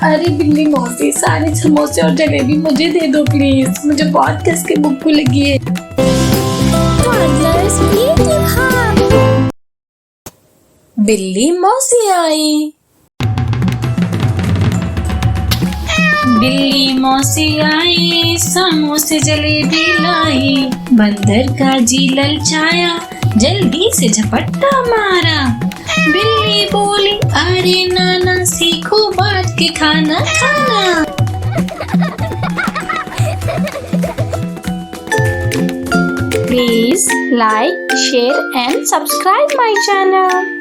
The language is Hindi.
अरे बिल्ली मौसी, सारे समोसे और जलेबी मुझे दे दो प्लीज, मुझे बहुत किसके भूख लगी है। बिल्ली मौसी आई। बिल्ली मौसी आई, समोसे जलेबी लाई। बंदर का जी ललचाया, जल्दी से झपट्टा मारा। बिल्ली बोली, अरे नाना सीखो बांट के खाना खाना। Please like, share and subscribe my channel.